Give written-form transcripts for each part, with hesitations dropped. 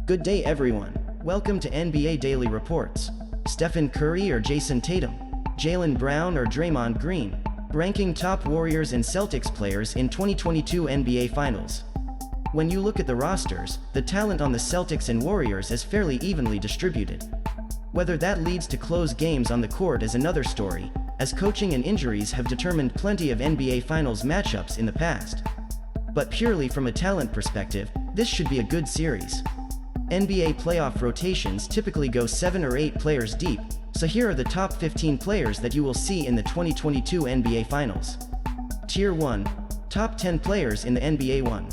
Good day everyone. Welcome to NBA Daily Reports. Stephen Curry or Jayson Tatum? Jaylen Brown or Draymond Green? Ranking top Warriors and Celtics players in 2022 NBA Finals. When you look at the rosters, the talent on the Celtics and Warriors is fairly evenly distributed. Whether that leads to close games on the court is another story, as coaching and injuries have determined plenty of NBA Finals matchups in the past. But purely from a talent perspective, this should be a good series. NBA playoff rotations typically go 7 or 8 players deep, so here are the top 15 players that you will see in the 2022 NBA Finals. Tier 1. Top 10 players in the NBA 1.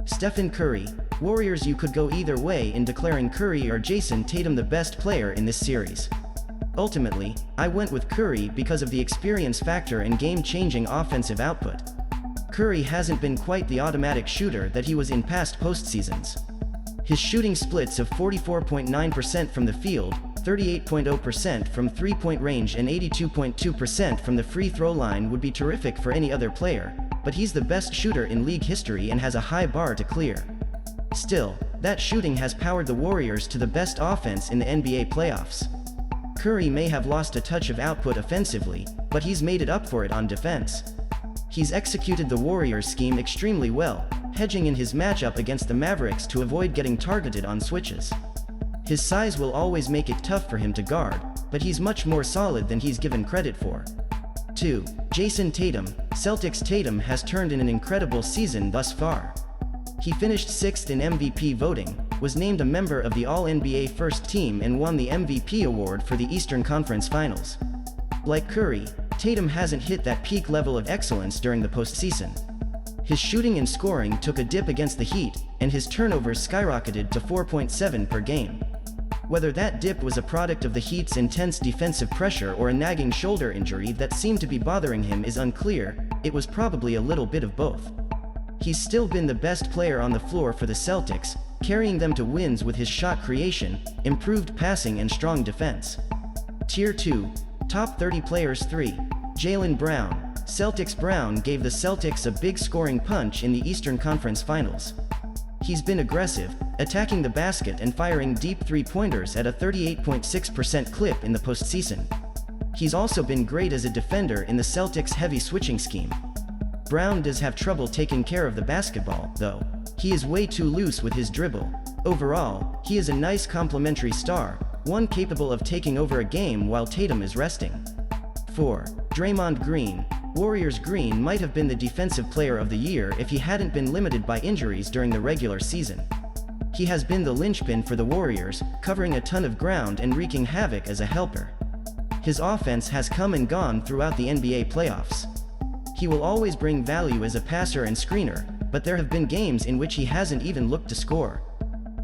Stephen Curry. Warriors. You could go either way in declaring Curry or Jayson Tatum the best player in this series. Ultimately, I went with Curry because of the experience factor and game-changing offensive output. Curry hasn't been quite the automatic shooter that he was in past postseasons. His shooting splits of 44.9% from the field, 38.0% from three-point range and 82.2% from the free throw line would be terrific for any other player, but he's the best shooter in league history and has a high bar to clear. Still, that shooting has powered the Warriors to the best offense in the NBA playoffs. Curry may have lost a touch of output offensively, but he's made it up for it on defense. He's executed the Warriors scheme extremely well, hedging in his matchup against the Mavericks to avoid getting targeted on switches. His size will always make it tough for him to guard, but he's much more solid than he's given credit for. 2. Jayson Tatum. Celtics. Tatum has turned in an incredible season thus far. He finished 6th in MVP voting, was named a member of the All-NBA First Team and won the MVP award for the Eastern Conference Finals. Like Curry, Tatum hasn't hit that peak level of excellence during the postseason. His shooting and scoring took a dip against the Heat, and his turnovers skyrocketed to 4.7 per game. Whether that dip was a product of the Heat's intense defensive pressure or a nagging shoulder injury that seemed to be bothering him is unclear. It was probably a little bit of both. He's still been the best player on the floor for the Celtics, carrying them to wins with his shot creation, improved passing and strong defense. Tier 2. Top 30 players. 3. Jaylen Brown. Celtics. Brown gave the Celtics a big scoring punch in the Eastern Conference Finals. He's been aggressive, attacking the basket and firing deep three-pointers at a 38.6% clip in the postseason. He's also been great as a defender in the Celtics' heavy switching scheme. Brown does have trouble taking care of the basketball, though. He is way too loose with his dribble. Overall, he is a nice complementary star, one capable of taking over a game while Tatum is resting. 4. Draymond Green. Warriors. Green might have been the defensive player of the year if he hadn't been limited by injuries during the regular season. He has been the linchpin for the Warriors, covering a ton of ground and wreaking havoc as a helper. His offense has come and gone throughout the NBA playoffs. He will always bring value as a passer and screener, but there have been games in which he hasn't even looked to score.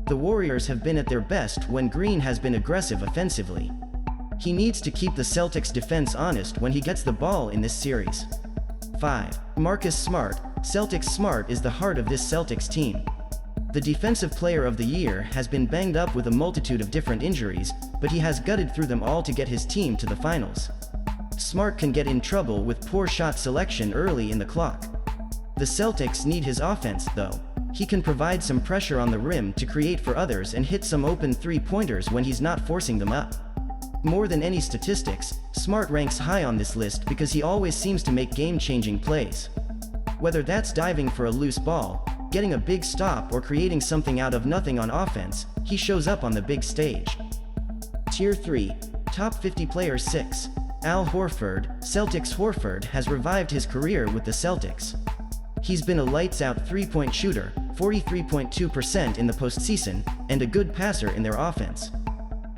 The Warriors have been at their best when Green has been aggressive offensively. He needs to keep the Celtics' defense honest when he gets the ball in this series. 5. Marcus Smart. Celtics. Smart is the heart of this Celtics team. The Defensive Player of the Year has been banged up with a multitude of different injuries, but he has gutted through them all to get his team to the finals. Smart can get in trouble with poor shot selection early in the clock. The Celtics need his offense, though. He can provide some pressure on the rim to create for others and hit some open three-pointers when he's not forcing them up. More than any statistics, Smart ranks high on this list because he always seems to make game-changing plays. Whether that's diving for a loose ball, getting a big stop or creating something out of nothing on offense, he shows up on the big stage. Tier 3. Top 50 players. 6. Al Horford. Celtics. Horford has revived his career with the Celtics. He's been a lights-out three-point shooter, 43.2% in the postseason, and a good passer in their offense.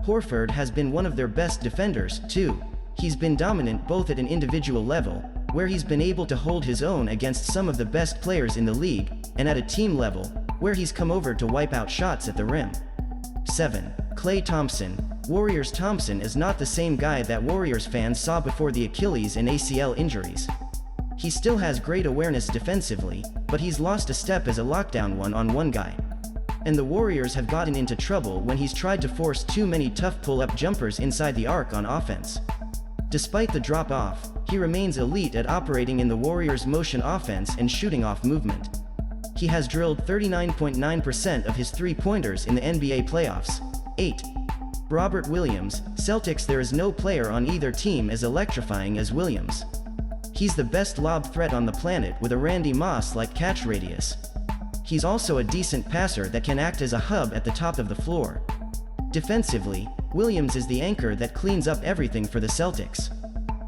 Horford has been one of their best defenders, too. He's been dominant both at an individual level, where he's been able to hold his own against some of the best players in the league, and at a team level, where he's come over to wipe out shots at the rim. 7. Klay Thompson. Warriors. Thompson is not the same guy that Warriors fans saw before the Achilles and ACL injuries. He still has great awareness defensively, but he's lost a step as a lockdown one-on-one guy. And the Warriors have gotten into trouble when he's tried to force too many tough pull-up jumpers inside the arc on offense. Despite the drop-off, he remains elite at operating in the Warriors' motion offense and shooting off movement. He has drilled 39.9% of his three-pointers in the NBA playoffs. 8. Robert Williams, Celtics. There is no player on either team as electrifying as Williams. He's the best lob threat on the planet with a Randy Moss-like catch radius. He's also a decent passer that can act as a hub at the top of the floor. Defensively, Williams is the anchor that cleans up everything for the Celtics.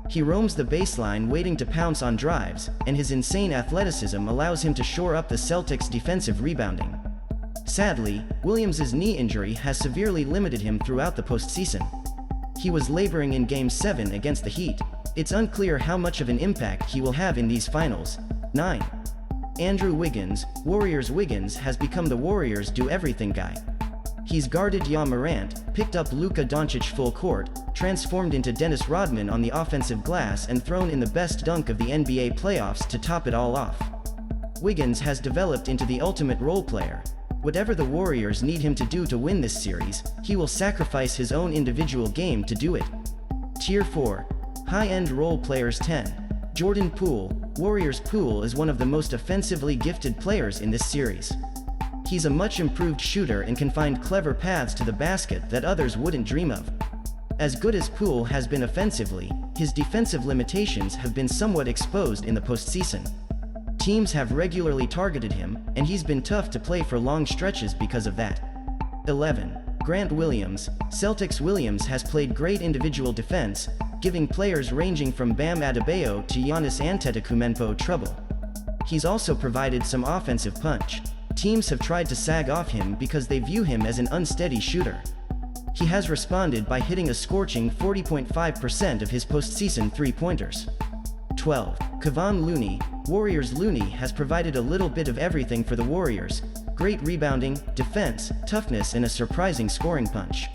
He roams the baseline waiting to pounce on drives, and his insane athleticism allows him to shore up the Celtics' defensive rebounding. Sadly, Williams' knee injury has severely limited him throughout the postseason. He was laboring in Game 7 against the Heat. It's unclear how much of an impact he will have in these finals. 9. Andrew Wiggins, Warriors. Wiggins has become the Warriors' do-everything guy. He's guarded Ja Morant, picked up Luka Doncic full court, transformed into Dennis Rodman on the offensive glass, and thrown in the best dunk of the NBA playoffs to top it all off. Wiggins has developed into the ultimate role player. Whatever the Warriors need him to do to win this series, he will sacrifice his own individual game to do it. Tier 4. High-end role players. 10. Jordan Poole, Warriors. Poole is one of the most offensively gifted players in this series. He's a much improved shooter and can find clever paths to the basket that others wouldn't dream of. As good as Poole has been offensively, his defensive limitations have been somewhat exposed in the postseason. Teams have regularly targeted him, and he's been tough to play for long stretches because of that. 11. Grant Williams, Celtics. Williams has played great individual defense, giving players ranging from Bam Adebayo to Giannis Antetokounmpo trouble. He's also provided some offensive punch. Teams have tried to sag off him because they view him as an unsteady shooter. He has responded by hitting a scorching 40.5% of his postseason three-pointers. 12. Kevon Looney, Warriors. Looney has provided a little bit of everything for the Warriors: great rebounding, defense, toughness, and a surprising scoring punch.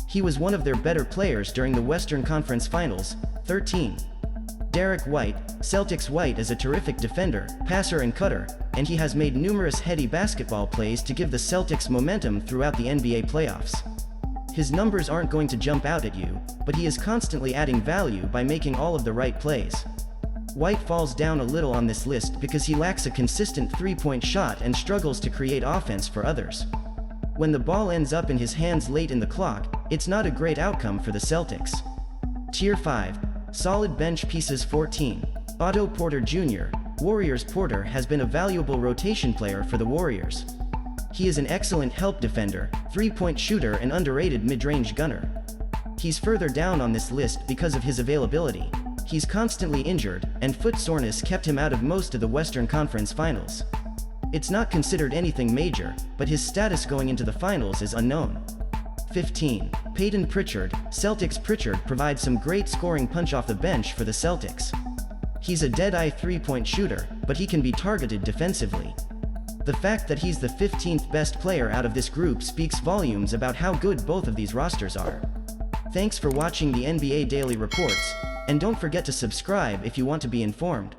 He was one of their better players during the Western Conference Finals. 13. Derek White, Celtics. White is a terrific defender, passer, and cutter, and he has made numerous heady basketball plays to give the Celtics momentum throughout the NBA playoffs. His numbers aren't going to jump out at you, but he is constantly adding value by making all of the right plays. White falls down a little on this list because he lacks a consistent three-point shot and struggles to create offense for others. When the ball ends up in his hands late in the clock, it's not a great outcome for the Celtics. Tier 5. Solid bench pieces. 14. Otto Porter Jr., Warriors. Porter has been a valuable rotation player for the Warriors. He is an excellent help defender, three-point shooter, and underrated mid-range gunner. He's further down on this list because of his availability. He's constantly injured, and foot soreness kept him out of most of the Western Conference Finals. It's not considered anything major, but his status going into the finals is unknown. 15. Peyton Pritchard, Celtics. Pritchard provides some great scoring punch off the bench for the Celtics. He's a dead-eye three-point shooter, but he can be targeted defensively. The fact that he's the 15th best player out of this group speaks volumes about how good both of these rosters are. Thanks for watching the NBA Daily Reports, and don't forget to subscribe if you want to be informed.